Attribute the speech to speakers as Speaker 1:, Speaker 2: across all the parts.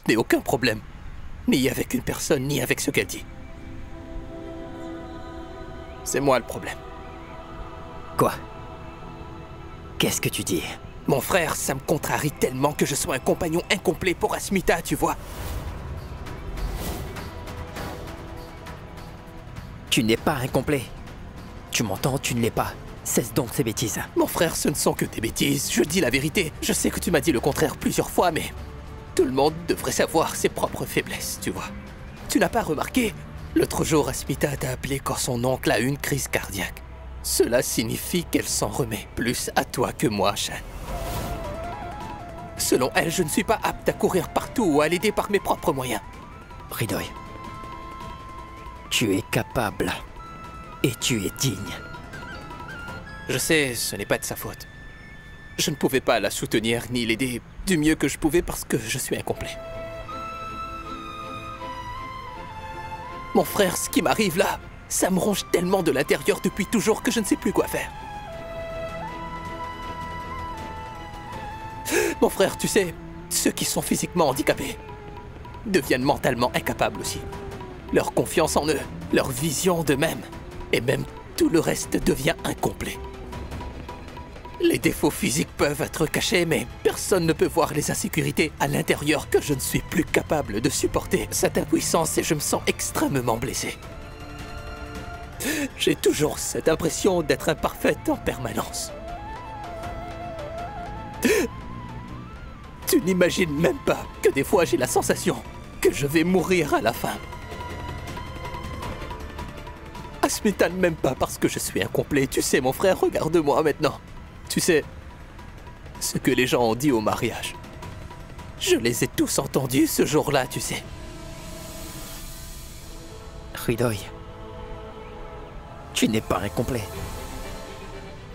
Speaker 1: n'ai aucun problème. Ni avec une personne, ni avec ce qu'elle dit. C'est moi le problème.
Speaker 2: Quoi? Qu'est-ce que tu dis?
Speaker 1: Mon frère, ça me contrarie tellement que je sois un compagnon incomplet pour Asmita, tu vois.
Speaker 2: Tu n'es pas incomplet. Tu m'entends, tu ne l'es pas. Cesse donc ces bêtises.
Speaker 1: Mon frère, ce ne sont que des bêtises. Je dis la vérité. Je sais que tu m'as dit le contraire plusieurs fois, mais... tout le monde devrait savoir ses propres faiblesses, tu vois. Tu n'as pas remarqué? L'autre jour, Asmita t'a appelé quand son oncle a eu une crise cardiaque. Cela signifie qu'elle s'en remet plus à toi que moi, Shan. Selon elle, je ne suis pas apte à courir partout ou à l'aider par mes propres moyens.
Speaker 2: Hridoy, tu es capable et tu es digne.
Speaker 1: Je sais, ce n'est pas de sa faute. Je ne pouvais pas la soutenir ni l'aider du mieux que je pouvais parce que je suis incomplet. Mon frère, ce qui m'arrive là, ça me ronge tellement de l'intérieur depuis toujours que je ne sais plus quoi faire. Mon frère, tu sais, ceux qui sont physiquement handicapés deviennent mentalement incapables aussi. Leur confiance en eux, leur vision d'eux-mêmes, et même tout le reste devient incomplet. Les défauts physiques peuvent être cachés, mais personne ne peut voir les insécurités à l'intérieur que je ne suis plus capable de supporter cette impuissance et je me sens extrêmement blessé. J'ai toujours cette impression d'être imparfaite en permanence. Tu n'imagines même pas que des fois j'ai la sensation que je vais mourir à la fin. Asmita ne m'aime pas parce que je suis incomplet. Tu sais, mon frère, regarde-moi maintenant. Tu sais, ce que les gens ont dit au mariage. Je les ai tous entendus ce jour-là, tu sais.
Speaker 2: Hridoy, tu n'es pas incomplet.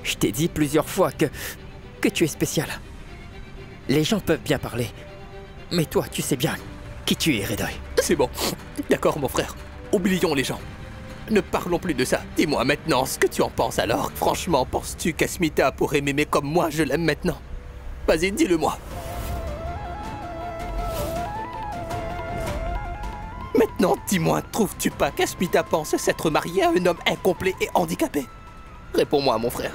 Speaker 2: Je t'ai dit plusieurs fois que tu es spécial. Les gens peuvent bien parler, mais toi, tu sais bien qui tu es, Hridoy.
Speaker 1: C'est bon. D'accord, mon frère. Oublions les gens. Ne parlons plus de ça. Dis-moi maintenant ce que tu en penses alors. Franchement, penses-tu qu'Asmita pourrait m'aimer comme moi je l'aime maintenant? Vas-y, dis-le-moi. Maintenant, dis-moi, trouves-tu pas qu'Asmita pense s'être mariée à un homme incomplet et handicapé? Réponds-moi, mon frère.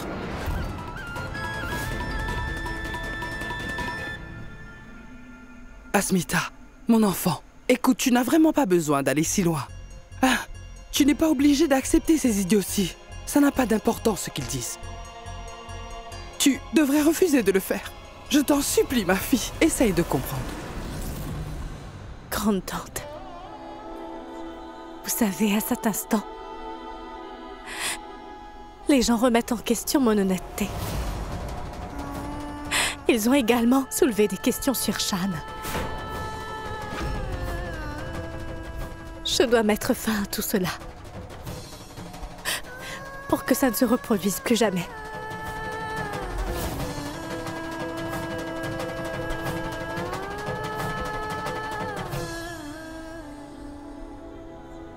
Speaker 3: Asmita, mon enfant, écoute, tu n'as vraiment pas besoin d'aller si loin. Ah, tu n'es pas obligé d'accepter ces idioties. Ça n'a pas d'importance ce qu'ils disent. Tu devrais refuser de le faire. Je t'en supplie, ma fille, essaye de comprendre.
Speaker 4: Grande-tante, vous savez, à cet instant, les gens remettent en question mon honnêteté. Ils ont également soulevé des questions sur Shan. Je dois mettre fin à tout cela. Pour que ça ne se reproduise plus jamais.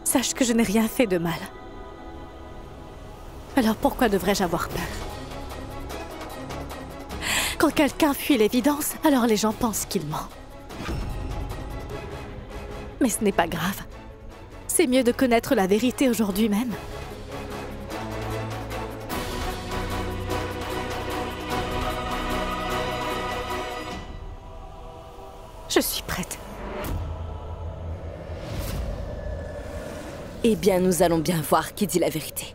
Speaker 4: Sache que je n'ai rien fait de mal. Alors pourquoi devrais-je avoir peur? Quand quelqu'un fuit l'évidence, alors les gens pensent qu'il ment. Mais ce n'est pas grave. C'est mieux de connaître la vérité aujourd'hui même. Je suis prête.
Speaker 5: Eh bien, nous allons bien voir qui dit la vérité.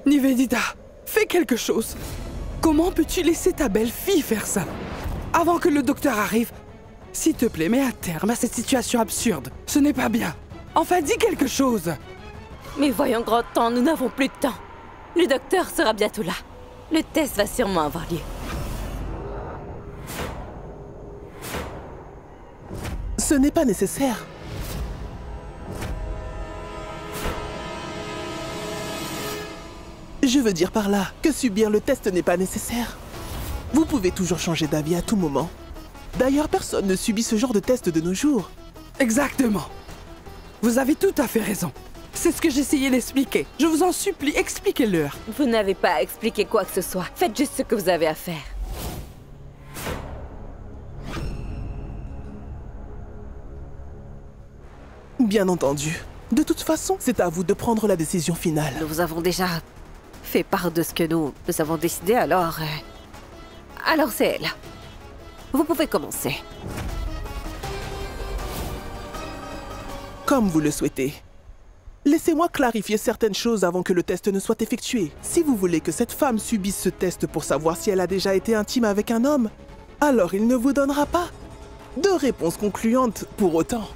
Speaker 3: Nivedita, fais quelque chose. Comment peux-tu laisser ta belle-fille faire ça? Avant que le docteur arrive, s'il te plaît, mets un terme à cette situation absurde. Ce n'est pas bien. Enfin, dis quelque chose.
Speaker 5: Mais voyons, grand temps, nous n'avons plus de temps. Le docteur sera bientôt là. Le test va sûrement avoir lieu.
Speaker 6: Ce n'est pas nécessaire. Je veux dire par là que subir le test n'est pas nécessaire. Vous pouvez toujours changer d'avis à tout moment. D'ailleurs, personne ne subit ce genre de test de nos jours.
Speaker 3: Exactement. Vous avez tout à fait raison. C'est ce que j'essayais d'expliquer. Je vous en supplie, expliquez-leur.
Speaker 5: Vous n'avez pas à expliquer quoi que ce soit. Faites juste ce que vous avez à faire.
Speaker 6: Bien entendu. De toute façon, c'est à vous de prendre la décision finale.
Speaker 5: Nous avons déjà fait part de ce que nous avons décidé, alors... Alors c'est elle. Vous pouvez commencer.
Speaker 6: Comme vous le souhaitez. Laissez-moi clarifier certaines choses avant que le test ne soit effectué. Si vous voulez que cette femme subisse ce test pour savoir si elle a déjà été intime avec un homme, alors il ne vous donnera pas de réponse concluante pour autant.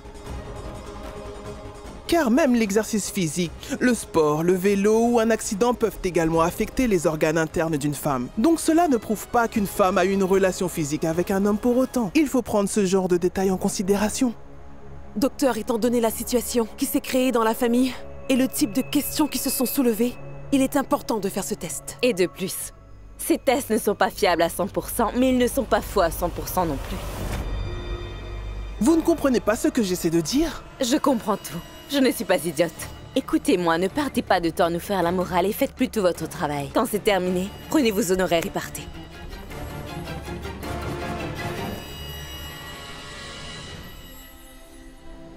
Speaker 6: Car même l'exercice physique, le sport, le vélo ou un accident peuvent également affecter les organes internes d'une femme. Donc cela ne prouve pas qu'une femme a eu une relation physique avec un homme pour autant. Il faut prendre ce genre de détails en considération.
Speaker 7: Docteur, étant donné la situation qui s'est créée dans la famille et le type de questions qui se sont soulevées, il est important de faire ce test.
Speaker 5: Et de plus, ces tests ne sont pas fiables à 100%, mais ils ne sont pas faux à 100% non plus.
Speaker 6: Vous ne comprenez pas ce que j'essaie de dire?
Speaker 5: Je comprends tout. Je ne suis pas idiote. Écoutez-moi, ne perdez pas de temps à nous faire la morale et faites plutôt votre travail. Quand c'est terminé, prenez vos honoraires et partez.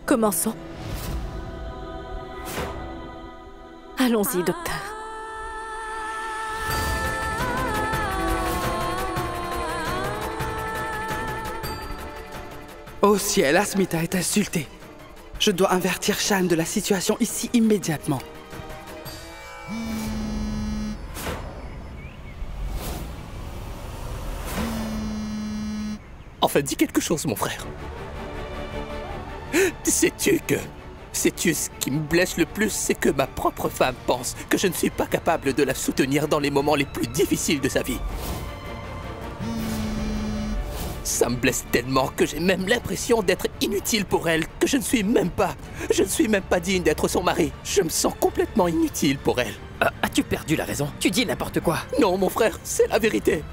Speaker 4: Commençons. Allons-y, docteur.
Speaker 3: Au ciel, Asmita est insultée. Je dois avertir Shan de la situation ici immédiatement.
Speaker 1: Enfin, dis quelque chose, mon frère. Sais-tu ce qui me blesse le plus, c'est que ma propre femme pense que je ne suis pas capable de la soutenir dans les moments les plus difficiles de sa vie. Ça me blesse tellement que j'ai même l'impression d'être inutile pour elle, que je ne suis même pas digne d'être son mari. Je me sens complètement inutile pour elle.
Speaker 2: As-tu perdu la raison? Tu dis n'importe quoi.
Speaker 1: Non, mon frère, c'est la vérité.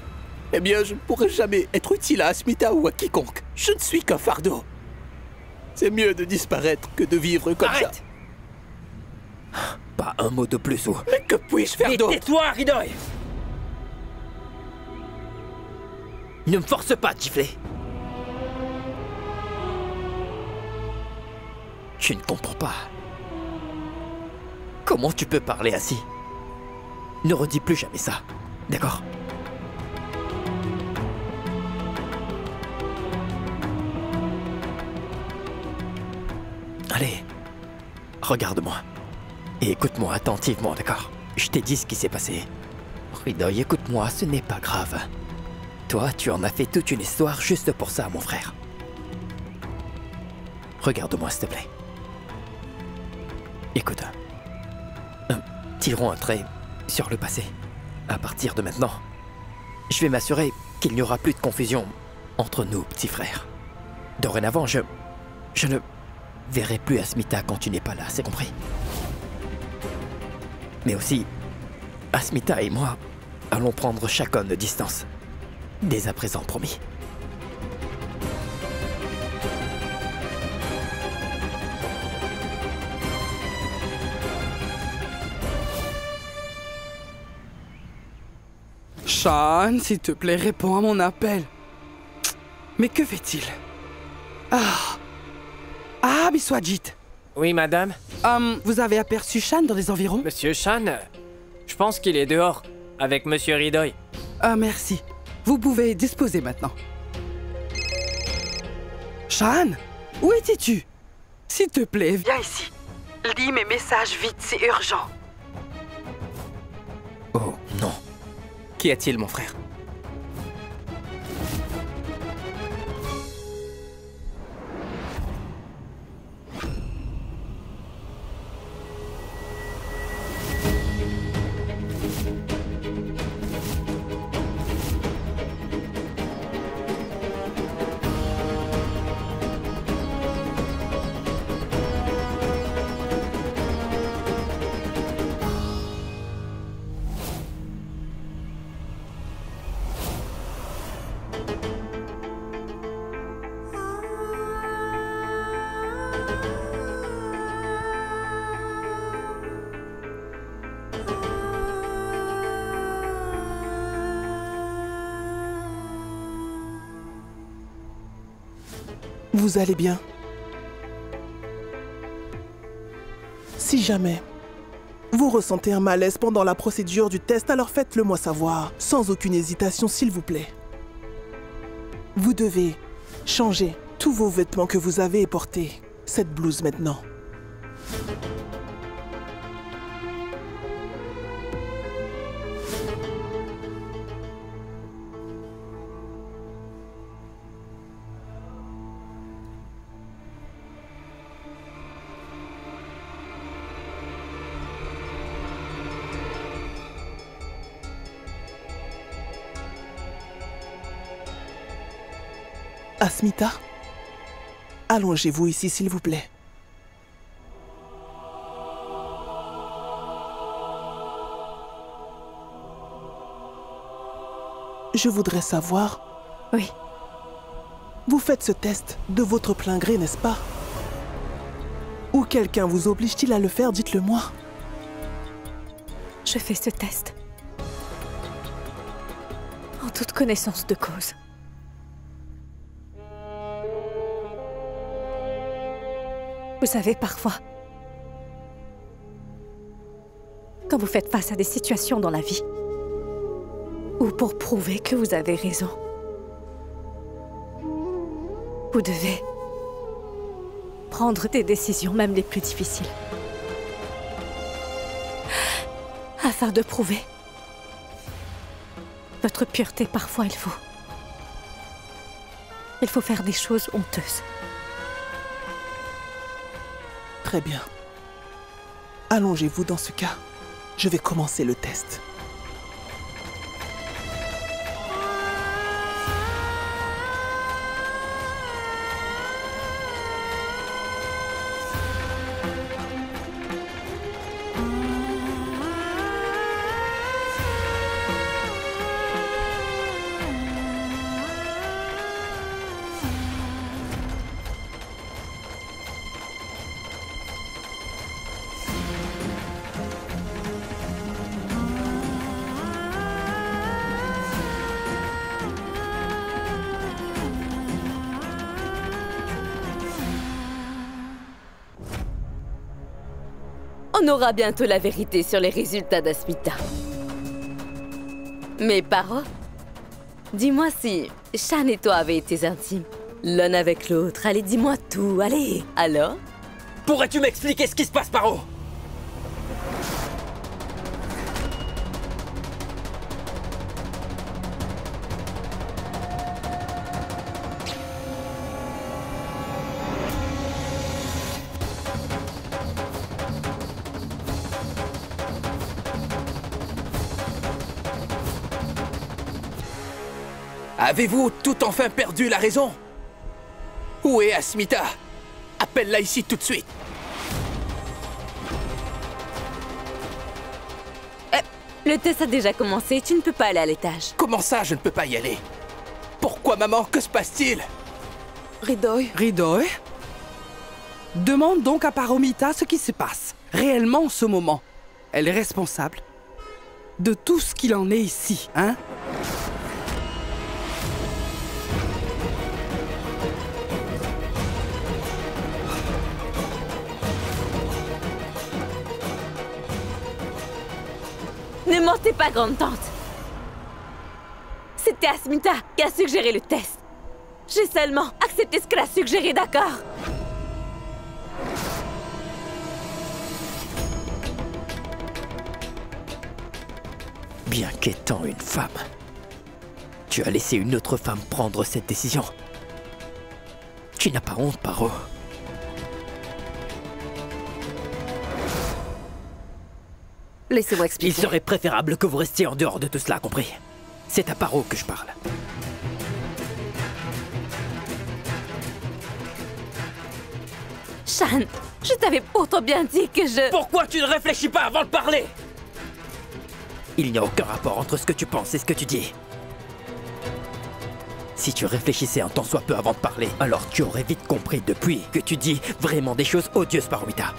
Speaker 1: Eh bien, je ne pourrai jamais être utile à Asmita ou à quiconque. Je ne suis qu'un fardeau. C'est mieux de disparaître que de vivre comme
Speaker 2: Arrête!
Speaker 1: ça.
Speaker 2: Pas un mot de plus ou...
Speaker 1: Mais que puis-je faire
Speaker 2: Mais
Speaker 1: d'autre?
Speaker 2: tais-toi, Ridoy! Ne me force pas, Tiflé. Je ne comprends pas. Comment tu peux parler ainsi? Ne redis plus jamais ça, d'accord? Allez, regarde-moi. Et écoute-moi attentivement, d'accord? Je t'ai dit ce qui s'est passé. Ridoy, écoute-moi, ce n'est pas grave. Toi, tu en as fait toute une histoire juste pour ça, mon frère. Regarde-moi, s'il te plaît. Écoute. Tirons un trait sur le passé. À partir de maintenant, je vais m'assurer qu'il n'y aura plus de confusion entre nous, petit frère. Dorénavant, je ne verrai plus Asmita quand tu n'es pas là, c'est compris? Mais aussi, Asmita et moi allons prendre chacun de distance. Dès à présent, promis.
Speaker 3: Shan, s'il te plaît, réponds à mon appel. Mais que fait-il? Biswajit.
Speaker 8: Oui, madame.
Speaker 3: Vous avez aperçu Shan dans les environs?
Speaker 8: Monsieur Shan, je pense qu'il est dehors, avec Monsieur Ridoy.
Speaker 3: Merci. Vous pouvez disposer maintenant. Shan, où étais-tu? S'il te plaît, viens ici. Lis mes messages vite, c'est urgent.
Speaker 2: Oh, non.
Speaker 1: Qu'y a-t-il, mon frère?
Speaker 6: Vous allez bien? Si jamais vous ressentez un malaise pendant la procédure du test, alors faites-le moi savoir, sans aucune hésitation s'il vous plaît. Vous devez changer tous vos vêtements que vous avez et porter cette blouse maintenant. Asmita, allongez-vous ici s'il vous plaît. Je voudrais savoir...
Speaker 4: Oui.
Speaker 6: Vous faites ce test de votre plein gré, n'est-ce pas? Ou quelqu'un vous oblige-t-il à le faire? Dites-le moi.
Speaker 4: Je fais ce test. En toute connaissance de cause. Vous savez, parfois, quand vous faites face à des situations dans la vie, ou pour prouver que vous avez raison, vous devez prendre des décisions, même les plus difficiles, afin de prouver votre pureté. Parfois, il faut faire des choses honteuses.
Speaker 6: Très bien. Allongez-vous dans ce cas. Je vais commencer le test.
Speaker 5: On aura bientôt la vérité sur les résultats d'Asmita. Mais Paro, dis-moi si Shan et toi avez été intimes, l'un avec l'autre. Allez, dis-moi tout, allez. Alors?
Speaker 2: Pourrais-tu m'expliquer ce qui se passe, Paro?
Speaker 1: Avez-vous tout enfin perdu la raison? Où est Asmita? Appelle-la ici tout de suite.
Speaker 5: Le test a déjà commencé, tu ne peux pas aller à l'étage.
Speaker 1: Comment ça, je ne peux pas y aller? Pourquoi, maman? Que se passe-t-il?
Speaker 7: Ridoy,
Speaker 3: Ridoy, demande donc à Paromita ce qui se passe réellement en ce moment. Elle est responsable de tout ce qu'il en est ici, hein?
Speaker 5: Ne mentez pas, grande-tante. C'était Asmita qui a suggéré le test. J'ai seulement accepté ce qu'elle a suggéré, d'accord?
Speaker 2: Bien qu'étant une femme, tu as laissé une autre femme prendre cette décision. Tu n'as pas honte, Paro?
Speaker 7: laissez-moi
Speaker 2: Il
Speaker 7: expliquer.
Speaker 2: serait préférable que vous restiez en dehors de tout cela, compris? C'est à Paro que je parle.
Speaker 5: Shan, je t'avais pourtant bien dit que je...
Speaker 2: Pourquoi tu ne réfléchis pas avant de parler? Il n'y a aucun rapport entre ce que tu penses et ce que tu dis. Si tu réfléchissais un tant soit peu avant de parler, alors tu aurais vite compris depuis que tu dis vraiment des choses odieuses, Paromita.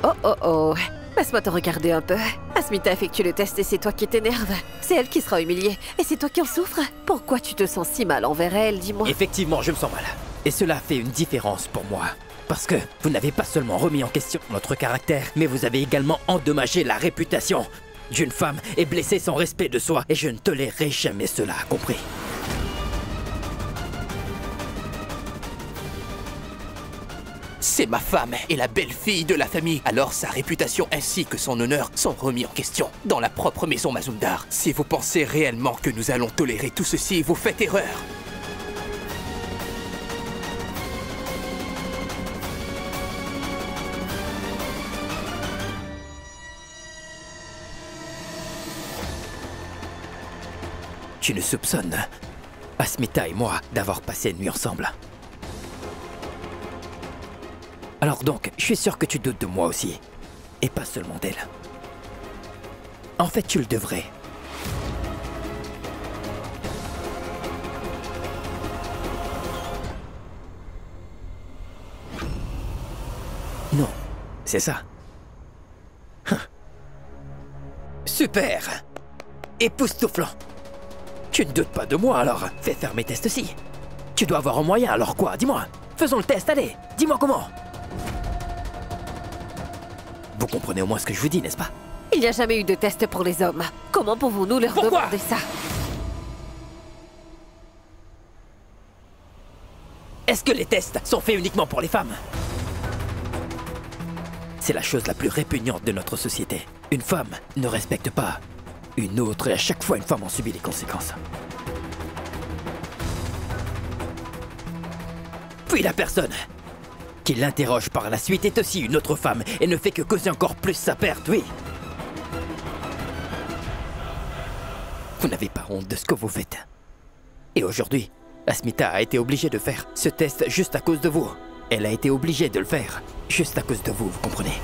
Speaker 7: Oh oh oh, laisse-moi te regarder un peu.
Speaker 9: Asmita effectue le test et c'est toi qui t'énerve. C'est elle qui sera humiliée. Et c'est toi qui en souffres. Pourquoi tu te sens si mal envers elle, dis-moi?
Speaker 2: Effectivement, je me sens mal. Et cela fait une différence pour moi. Parce que vous n'avez pas seulement remis en question notre caractère, mais vous avez également endommagé la réputation d'une femme et blessé son respect de soi. Et je ne tolérerai jamais cela, compris?
Speaker 1: C'est ma femme et la belle-fille de la famille. Alors sa réputation ainsi que son honneur sont remis en question dans la propre maison Mazumdar. Si vous pensez réellement que nous allons tolérer tout ceci, vous faites erreur.
Speaker 2: Tu nous soupçonnes, Asmita et moi, d'avoir passé une nuit ensemble. Alors donc, je suis sûr que tu doutes de moi aussi. Et pas seulement d'elle. En fait, tu le devrais. Non, c'est ça. Super! Époustouflant! Tu ne doutes pas de moi alors? Fais faire mes tests aussi. Tu dois avoir un moyen, alors quoi? Dis-moi. Faisons le test, allez. Dis-moi comment. Vous comprenez au moins ce que je vous dis, n'est-ce pas?
Speaker 9: Il n'y a jamais eu de test pour les hommes. Comment pouvons-nous leur
Speaker 2: Pourquoi
Speaker 9: demander ça?
Speaker 2: Est-ce que les tests sont faits uniquement pour les femmes? C'est la chose la plus répugnante de notre société. Une femme ne respecte pas une autre et à chaque fois une femme en subit les conséquences. Puis la personne qui l'interroge par la suite est aussi une autre femme et ne fait que causer encore plus sa perte, oui. Vous n'avez pas honte de ce que vous faites. Et aujourd'hui, Asmita a été obligée de faire ce test juste à cause de vous. Elle a été obligée de le faire juste à cause de vous, vous comprenez?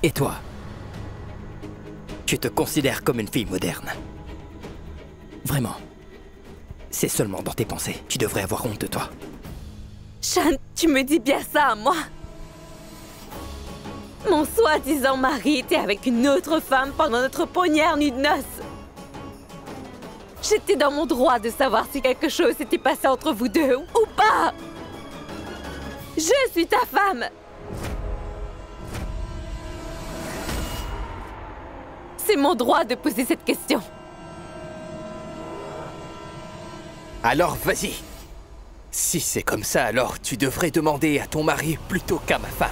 Speaker 2: Et toi? Tu te considères comme une fille moderne. Vraiment. C'est seulement dans tes pensées. Tu devrais avoir honte de toi.
Speaker 5: Shan, tu me dis bien ça à moi? Mon soi-disant mari était avec une autre femme pendant notre première nuit de noces. J'étais dans mon droit de savoir si quelque chose s'était passé entre vous deux ou pas. Je suis ta femme. C'est mon droit de poser cette question.
Speaker 1: Alors vas-y. Si c'est comme ça, alors tu devrais demander à ton mari plutôt qu'à ma femme.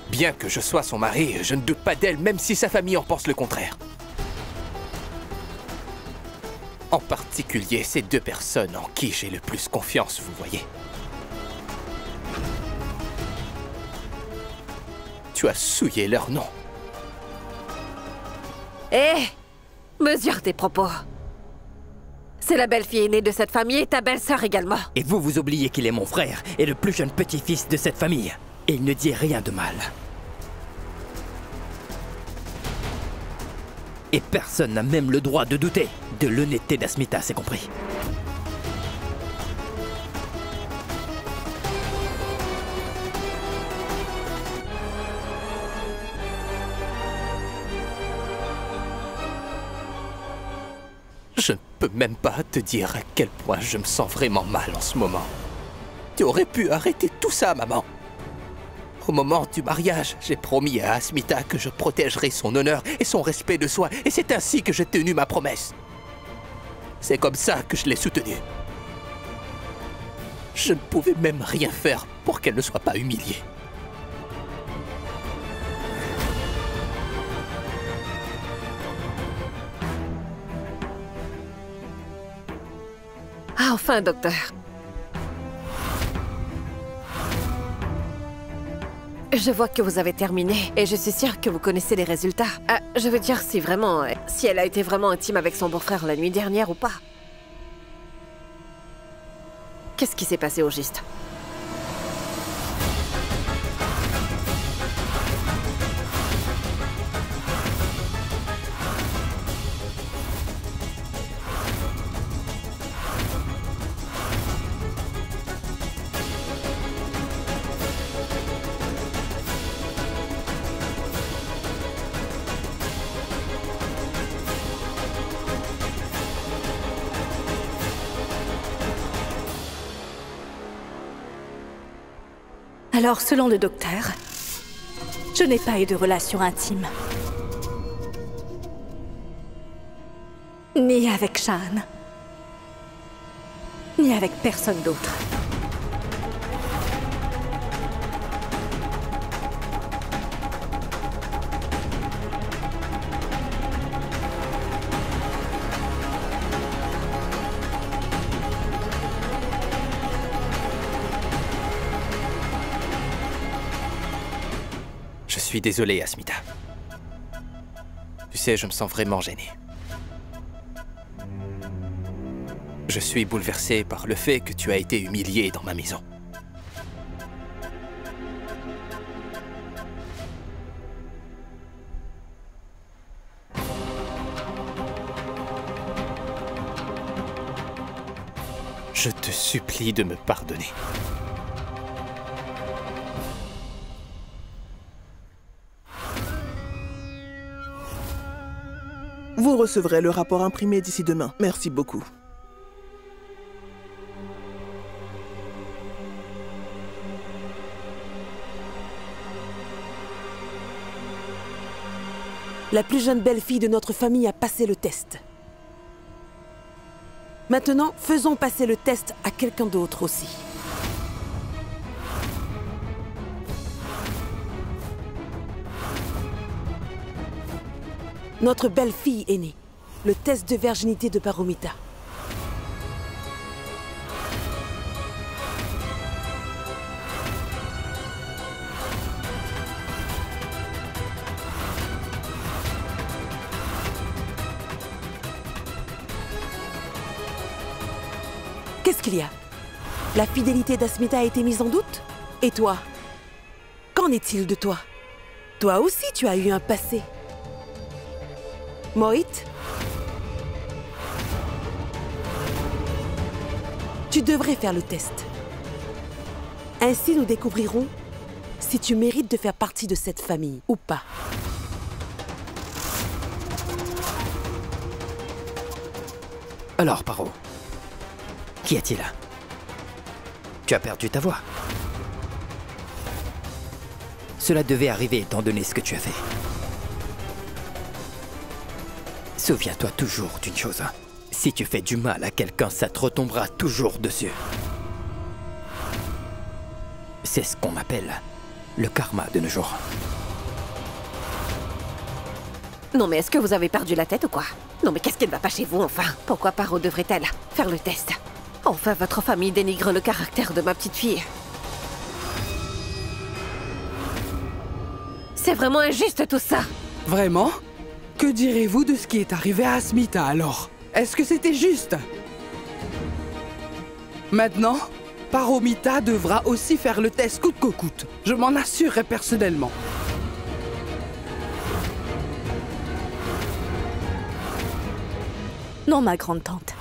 Speaker 1: Bien que je sois son mari, je ne doute pas d'elle, même si sa famille en pense le contraire. En particulier ces deux personnes en qui j'ai le plus confiance, vous voyez. Tu as souillé leur nom.
Speaker 9: Hé! Mesure tes propos. C'est la belle-fille aînée de cette famille et ta belle-sœur également.
Speaker 2: Et vous, vous oubliez qu'il est mon frère et le plus jeune petit-fils de cette famille. Et il ne dit rien de mal. Et personne n'a même le droit de douter de l'honnêteté d'Asmita, c'est compris?
Speaker 1: Je ne peux même pas te dire à quel point je me sens vraiment mal en ce moment. Tu aurais pu arrêter tout ça, maman. Au moment du mariage, j'ai promis à Asmita que je protégerais son honneur et son respect de soi, et c'est ainsi que j'ai tenu ma promesse. C'est comme ça que je l'ai soutenue. Je ne pouvais même rien faire pour qu'elle ne soit pas humiliée.
Speaker 9: Ah, enfin, docteur. Je vois que vous avez terminé et je suis sûre que vous connaissez les résultats. Je veux dire si elle a été vraiment intime avec son beau-frère la nuit dernière ou pas. Qu'est-ce qui s'est passé au juste?
Speaker 4: Alors, selon le docteur, je n'ai pas eu de relation intime. Ni avec Shahan, ni avec personne d'autre.
Speaker 1: Je suis désolé, Asmita. Tu sais, je me sens vraiment gêné. Je suis bouleversé par le fait que tu as été humilié dans ma maison. Je te supplie de me pardonner.
Speaker 6: Vous recevrez le rapport imprimé d'ici demain. Merci beaucoup.
Speaker 7: La plus jeune belle-fille de notre famille a passé le test. Maintenant, faisons passer le test à quelqu'un d'autre aussi. Notre belle-fille aînée. Le test de virginité de Paromita. Qu'est-ce qu'il y a? La fidélité d'Asmita a été mise en doute? Et toi? Qu'en est-il de toi? Toi aussi, tu as eu un passé. Mohit? Tu devrais faire le test. Ainsi, nous découvrirons si tu mérites de faire partie de cette famille ou pas.
Speaker 2: Alors, Paro, qu'y a-t-il? Tu as perdu ta voix. Cela devait arriver étant donné ce que tu as fait. Souviens-toi toujours d'une chose. Si tu fais du mal à quelqu'un, ça te retombera toujours dessus. C'est ce qu'on appelle le karma de nos jours.
Speaker 9: Non mais est-ce que vous avez perdu la tête ou quoi? Non mais qu'est-ce qui ne va pas chez vous enfin? Pourquoi Paro devrait-elle faire le test? Enfin, votre famille dénigre le caractère de ma petite fille. C'est vraiment injuste tout ça.
Speaker 3: Vraiment? Que direz-vous de ce qui est arrivé à Asmita alors? Est-ce que c'était juste? Maintenant, Paromita devra aussi faire le test coûte que coûte. Je m'en assurerai personnellement.
Speaker 4: Non, ma grande-tante.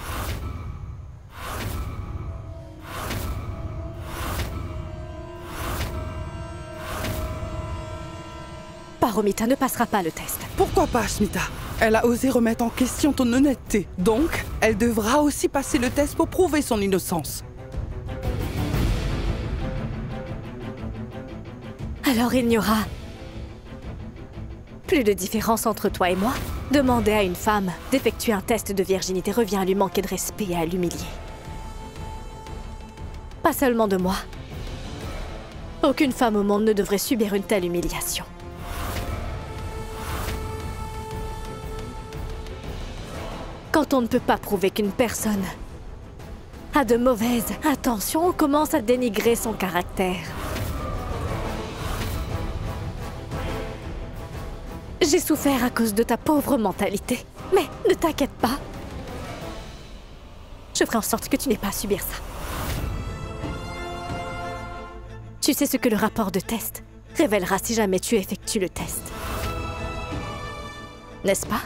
Speaker 4: Paromita ne passera pas le test.
Speaker 3: Pourquoi pas, Asmita? Elle a osé remettre en question ton honnêteté. Donc, elle devra aussi passer le test pour prouver son innocence.
Speaker 4: Alors il n'y aura plus de différence entre toi et moi. Demander à une femme d'effectuer un test de virginité revient à lui manquer de respect et à l'humilier. Pas seulement de moi. Aucune femme au monde ne devrait subir une telle humiliation. Quand on ne peut pas prouver qu'une personne a de mauvaises intentions, on commence à dénigrer son caractère. J'ai souffert à cause de ta pauvre mentalité. Mais ne t'inquiète pas. Je ferai en sorte que tu n'aies pas à subir ça. Tu sais ce que le rapport de test révélera si jamais tu effectues le test. N'est-ce pas?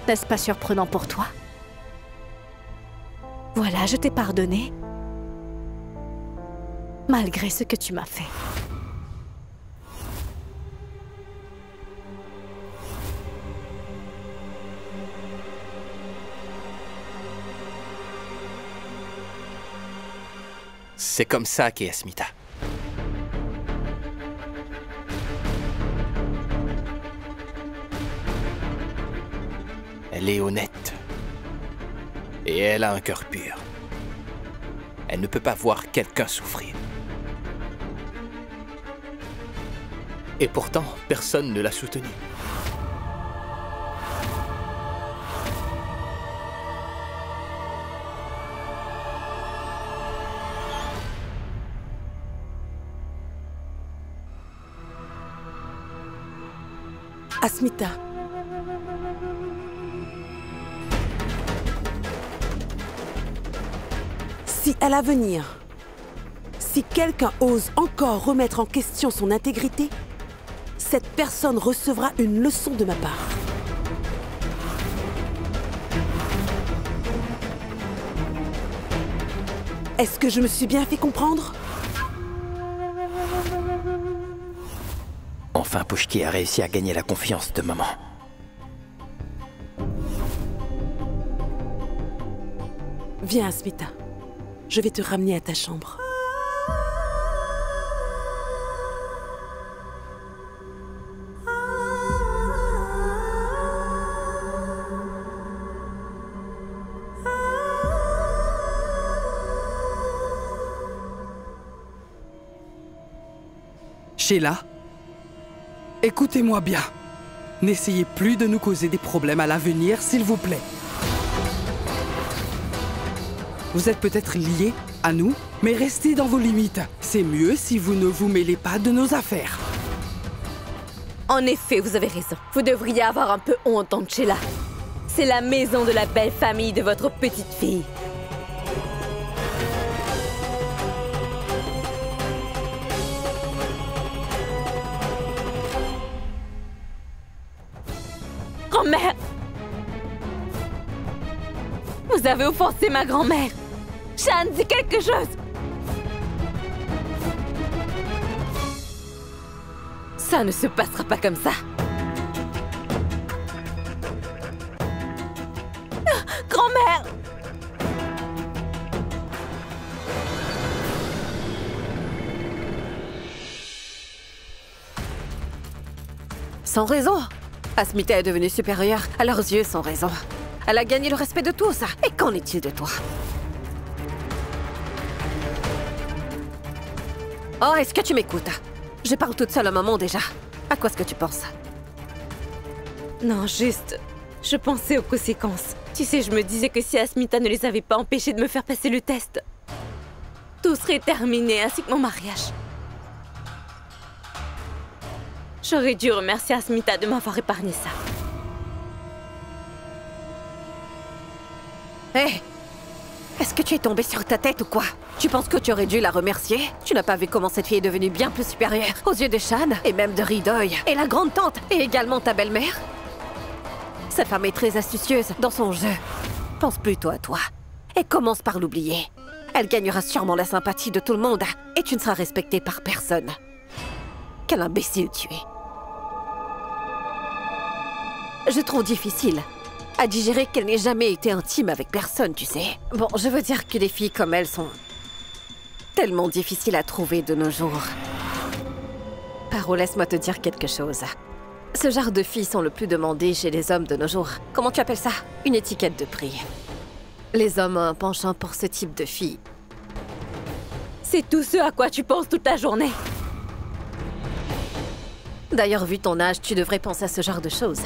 Speaker 4: N'est-ce pas surprenant pour toi? Voilà, je t'ai pardonné. Malgré ce que tu m'as fait.
Speaker 1: C'est comme ça qu'est Asmita. Elle est honnête. Et elle a un cœur pur. Elle ne peut pas voir quelqu'un souffrir. Et pourtant, personne ne l'a soutenue.
Speaker 7: Asmita. Si à l'avenir, si quelqu'un ose encore remettre en question son intégrité, cette personne recevra une leçon de ma part. Est-ce que je me suis bien fait comprendre?
Speaker 2: Enfin, Pushki a réussi à gagner la confiance de maman.
Speaker 7: Viens, Asmita. Je vais te ramener à ta chambre.
Speaker 3: Sheila, écoutez-moi bien. N'essayez plus de nous causer des problèmes à l'avenir, s'il vous plaît. Vous êtes peut-être liés à nous, mais restez dans vos limites. C'est mieux si vous ne vous mêlez pas de nos affaires.
Speaker 5: En effet, vous avez raison. Vous devriez avoir un peu honte, Tante Sheila. C'est la maison de la belle famille de votre petite fille. Grand-mère! Vous avez offensé ma grand-mère! Shan, dis quelque chose! Ça ne se passera pas comme ça! Ah, grand-mère!
Speaker 9: Sans raison. Asmita est devenue supérieure à leurs yeux sans raison. Elle a gagné le respect de tous. Et qu'en est-il de toi? Oh, est-ce que tu m'écoutes? Je parle toute seule un moment déjà. À quoi est-ce que tu penses?
Speaker 5: Non, juste... Je pensais aux conséquences. Tu sais, je me disais que si Asmita ne les avait pas empêchés de me faire passer le test, tout serait terminé, ainsi que mon mariage. J'aurais dû remercier Asmita de m'avoir épargné ça.
Speaker 9: Hé! Est-ce que tu es tombée sur ta tête ou quoi? Tu penses que tu aurais dû la remercier? Tu n'as pas vu comment cette fille est devenue bien plus supérieure aux yeux de Shan et même de Ridoy et la grande tante et également ta belle-mère? Cette femme est très astucieuse dans son jeu. Pense plutôt à toi et commence par l'oublier. Elle gagnera sûrement la sympathie de tout le monde et tu ne seras respectée par personne. Quel imbécile tu es. Je trouve difficile à digérer qu'elle n'ait jamais été intime avec personne, tu sais. Bon, je veux dire que les filles comme elle sont tellement difficiles à trouver de nos jours. Paro, laisse-moi te dire quelque chose. Ce genre de filles sont le plus demandées chez les hommes de nos jours. Comment tu appelles ça? Une étiquette de prix. Les hommes ont un penchant pour ce type de filles.
Speaker 5: C'est tout ce à quoi tu penses toute la journée.
Speaker 9: D'ailleurs, vu ton âge, tu devrais penser à ce genre de choses.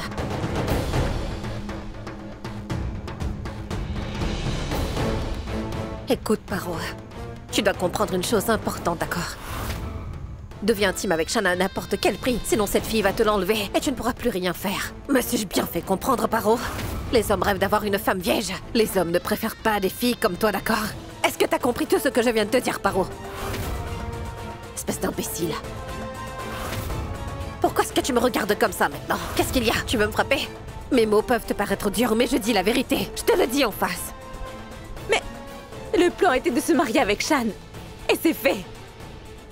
Speaker 9: Écoute, Paro, tu dois comprendre une chose importante, d'accord? Deviens intime avec Shan à n'importe quel prix, sinon cette fille va te l'enlever et tu ne pourras plus rien faire. Me suis-je bien fait comprendre, Paro? Les hommes rêvent d'avoir une femme vierge. Les hommes ne préfèrent pas des filles comme toi, d'accord? Est-ce que t'as compris tout ce que je viens de te dire, Paro? Espèce d'imbécile. Pourquoi est-ce que tu me regardes comme ça maintenant? Qu'est-ce qu'il y a? Tu veux me frapper? Mes mots peuvent te paraître durs, mais je dis la vérité. Je te le dis en face.
Speaker 5: Mais le plan était de se marier avec Shan. Et c'est fait.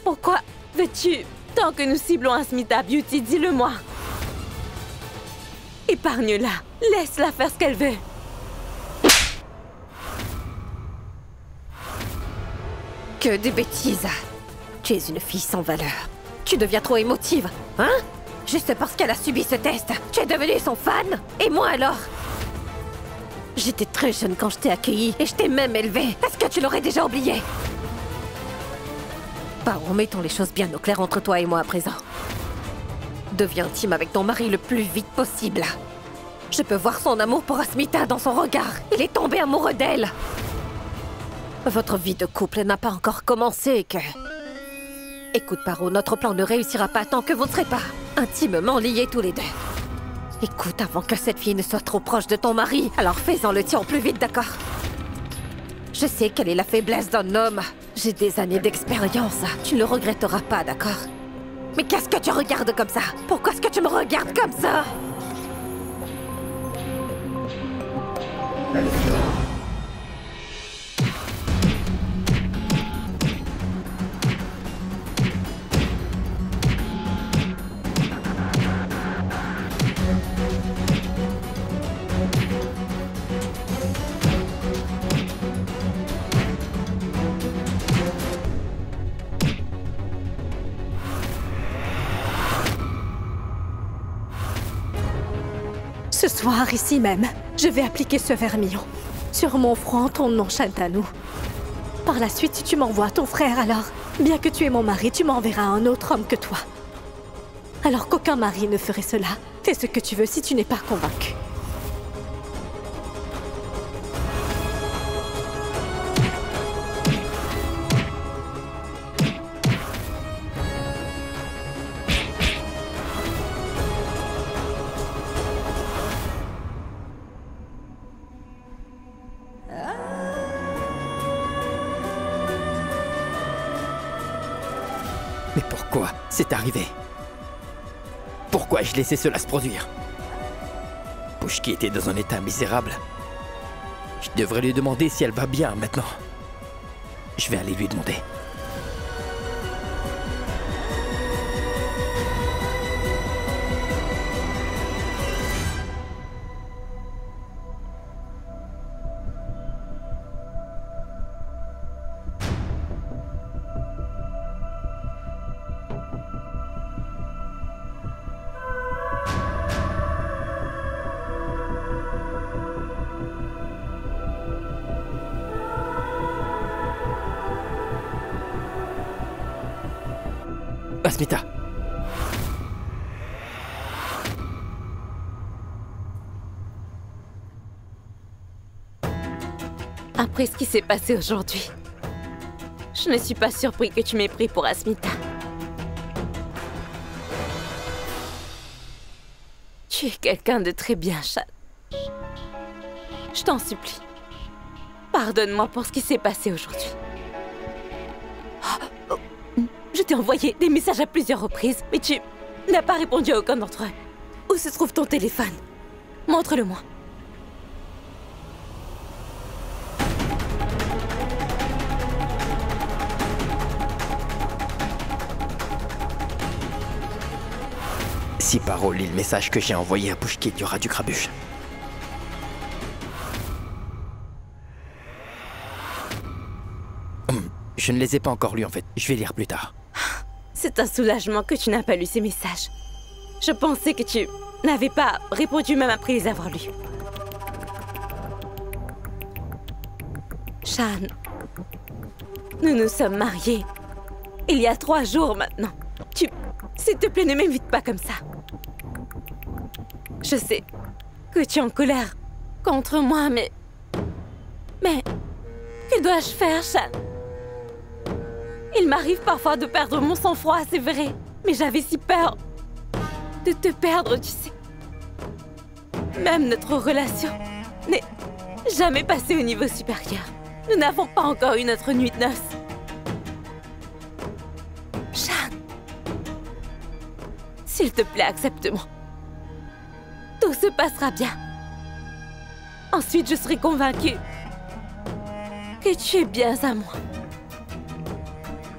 Speaker 5: Pourquoi veux-tu, tant que nous ciblons Asmita Beauty, dis-le-moi. Épargne-la. Laisse-la faire ce qu'elle veut.
Speaker 9: Que des bêtises. Tu es une fille sans valeur. Tu deviens trop émotive, hein? Juste parce qu'elle a subi ce test, tu es devenue son fan? Et moi alors? J'étais très jeune quand je t'ai accueillie et je t'ai même élevée. Est-ce que tu l'aurais déjà oublié? Paro, mettons les choses bien au clair entre toi et moi à présent. Deviens intime avec ton mari le plus vite possible. Je peux voir son amour pour Asmita dans son regard. Il est tombé amoureux d'elle. Votre vie de couple n'a pas encore commencé que... Écoute, Paro, notre plan ne réussira pas tant que vous ne serez pas intimement liés tous les deux. Écoute, avant que cette fille ne soit trop proche de ton mari, alors fais-en le tien plus vite, d'accord? Je sais quelle est la faiblesse d'un homme. J'ai des années d'expérience. Tu ne le regretteras pas, d'accord? Mais qu'est-ce que tu regardes comme ça? Pourquoi est-ce que tu me regardes comme ça?
Speaker 4: Ce soir, ici même, je vais appliquer ce vermillon. Sur mon front, ton nom Shantanu. Par la suite, si tu m'envoies ton frère, alors, bien que tu es mon mari, tu m'enverras un autre homme que toi. Alors qu'aucun mari ne ferait cela. Fais ce que tu veux si tu n'es pas convaincu.
Speaker 2: Mais pourquoi c'est arrivé? Pourquoi ai-je laissé cela se produire? Pushki était dans un état misérable. Je devrais lui demander si elle va bien maintenant. Je vais aller lui demander. Asmita!
Speaker 5: Après ce qui s'est passé aujourd'hui, je ne suis pas surpris que tu m'aies pris pour Asmita. Tu es quelqu'un de très bien, Shan. Je t'en supplie. Pardonne-moi pour ce qui s'est passé aujourd'hui. Je t'ai envoyé des messages à plusieurs reprises, mais tu n'as pas répondu à aucun d'entre eux. Où se trouve ton téléphone? Montre-le-moi.
Speaker 2: Si Paro lit le message que j'ai envoyé à Pushki, il y aura du grabuge. Je ne les ai pas encore lus en fait, je vais lire plus tard.
Speaker 5: C'est un soulagement que tu n'as pas lu ces messages. Je pensais que tu n'avais pas répondu même après les avoir lus. Shan, nous nous sommes mariés il y a 3 jours maintenant. S'il te plaît, ne m'invite pas comme ça. Je sais que tu es en colère contre moi, mais que dois-je faire, Shan? Il m'arrive parfois de perdre mon sang-froid, c'est vrai. Mais j'avais si peur de te perdre, tu sais. Même notre relation n'est jamais passée au niveau supérieur. Nous n'avons pas encore eu notre nuit de noces. Shan, s'il te plaît, accepte-moi. Tout se passera bien. Ensuite, je serai convaincue que tu es bien à moi.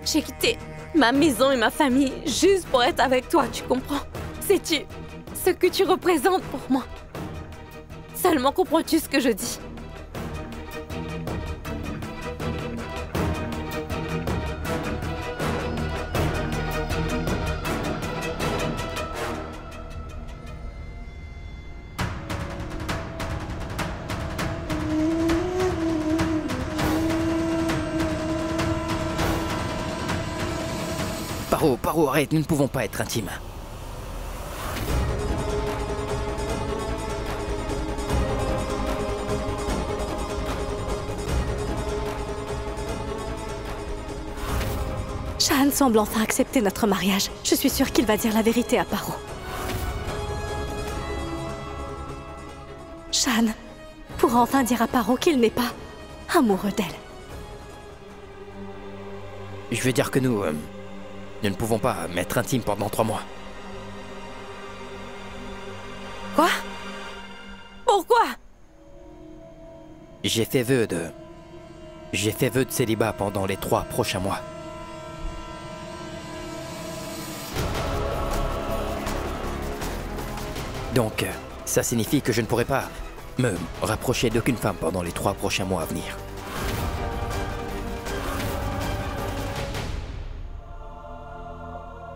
Speaker 5: J'ai quitté ma maison et ma famille juste pour être avec toi, tu comprends? Sais-tu ce que tu représentes pour moi? Seulement comprends-tu ce que je dis?
Speaker 2: Paro, arrête, nous ne pouvons pas être intimes.
Speaker 4: Shan semble enfin accepter notre mariage. Je suis sûre qu'il va dire la vérité à Paro. Shan pourra enfin dire à Paro qu'il n'est pas amoureux d'elle.
Speaker 2: Je veux dire que nous ne pouvons pas être intimes pendant 3 mois.
Speaker 5: Quoi? Pourquoi?
Speaker 2: J'ai fait vœu de célibat pendant les 3 prochains mois. Donc, ça signifie que je ne pourrai pas me rapprocher d'aucune femme pendant les 3 prochains mois à venir.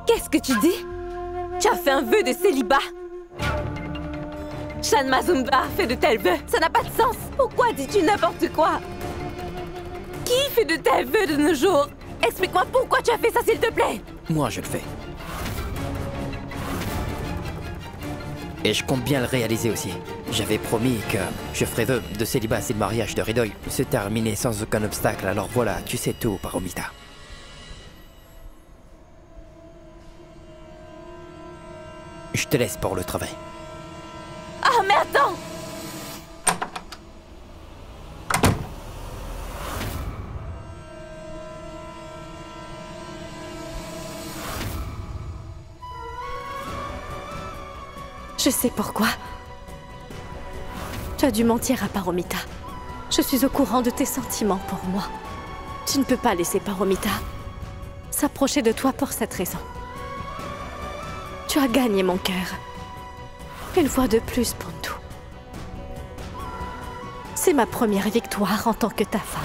Speaker 5: Qu'est-ce que tu dis? Tu as fait un vœu de célibat? Shan Mazumdar fait de tels vœux, ça n'a pas de sens. Pourquoi dis-tu n'importe quoi? Qui fait de tels vœux de nos jours? Explique-moi pourquoi tu as fait ça, s'il te plaît.
Speaker 2: Moi, je le fais. Et je compte bien le réaliser aussi. J'avais promis que je ferais vœu de célibat si le mariage de Ridoy se terminait sans aucun obstacle, alors voilà, tu sais tout, Paromita. Je te laisse pour le travail.
Speaker 5: Ah, mais attends!
Speaker 4: Je sais pourquoi. Tu as dû mentir à Paromita. Je suis au courant de tes sentiments pour moi. Tu ne peux pas laisser Paromita s'approcher de toi pour cette raison. Tu as gagné mon cœur. Une fois de plus, Pontu. C'est ma première victoire en tant que ta femme.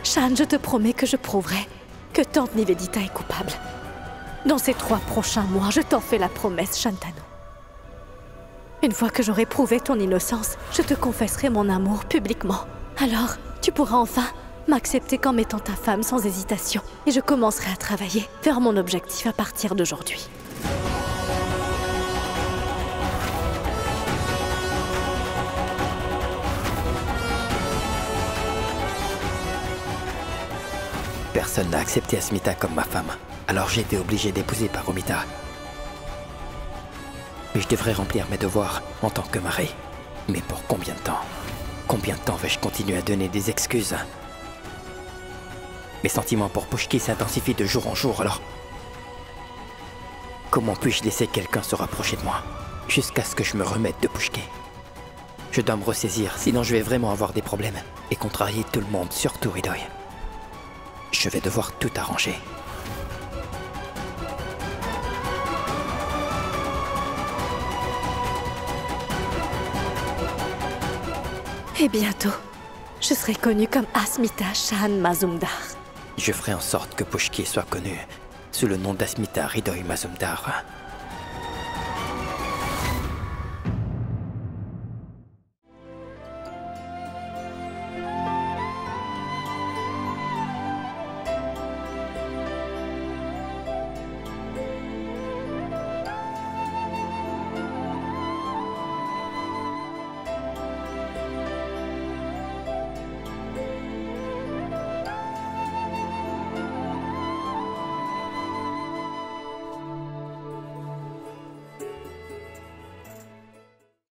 Speaker 4: Shan, je te promets que je prouverai que Tante Nivedita est coupable. Dans ces 3 prochains mois, je t'en fais la promesse, Shantanu. Une fois que j'aurai prouvé ton innocence, je te confesserai mon amour publiquement. Alors, tu pourras enfin m'accepter comme étant ta femme sans hésitation. Et je commencerai à travailler vers mon objectif à partir d'aujourd'hui.
Speaker 2: Personne n'a accepté Asmita comme ma femme. Alors j'ai été obligé d'épouser Paromita. Mais je devrais remplir mes devoirs en tant que mari. Mais pour combien de temps? Combien de temps vais-je continuer à donner des excuses? Mes sentiments pour Pushki s'intensifient de jour en jour, alors... Comment puis-je laisser quelqu'un se rapprocher de moi? Jusqu'à ce que je me remette de Pushki. Je dois me ressaisir, sinon je vais vraiment avoir des problèmes. Et contrarier tout le monde, surtout Ridoy. Je vais devoir tout arranger.
Speaker 4: Et bientôt, je serai connue comme Asmita Shan Mazumdar.
Speaker 2: Je ferai en sorte que Pushki soit connu sous le nom d'Asmita Ridoy Mazumdar.